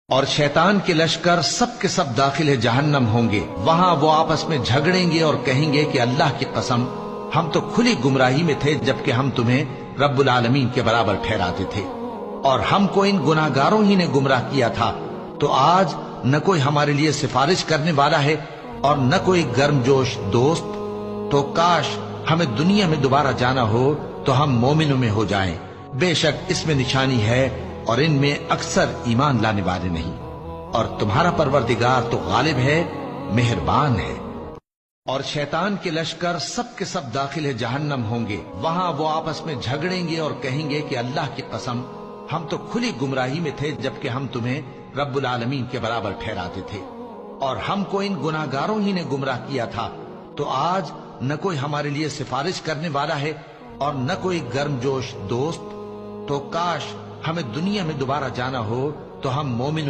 اور شیطان کے لشکر سب کے سب داخل جہنم ہوں گے، وہاں وہ آپس میں جھگڑیں گے اور کہیں گے کہ اللہ کی قسم ہم تو کھلی گمراہی میں تھے جبکہ ہم تمہیں رب العالمین کے برابر ٹھہراتے تھے، اور ہم کو ان گناہگاروں ہی نے گمراہ کیا تھا، تو آج نہ کوئی ہمارے لیے سفارش کرنے والا ہے اور نہ کوئی گرم جوش دوست، تو کاش ہمیں دنیا میں دوبارہ جانا ہو تو ہم مومنوں میں ہو جائیں، بے شک اس میں نشانی ہے اور ان میں اکثر ایمان لانے والے نہیں، اور تمہارا پروردگار تو غالب ہے، مہربان ہے۔ اور شیطان کے لشکر سب کے سب داخل جہنم ہوں گے، وہاں وہ آپس میں جھگڑیں گے اور کہیں گے کہ اللہ کی قسم ہم تو کھلی گمراہی میں تھے جبکہ ہم تمہیں رب العالمین کے برابر ٹھہراتے تھے، اور ہم کو ان گناہگاروں ہی نے گمراہ کیا تھا، تو آج نہ کوئی ہمارے لیے سفارش کرنے والا ہے اور نہ کوئی گرم جوش دوست، تو کاش ہمیں دنیا میں دوبارہ جانا ہو تو ہم مومن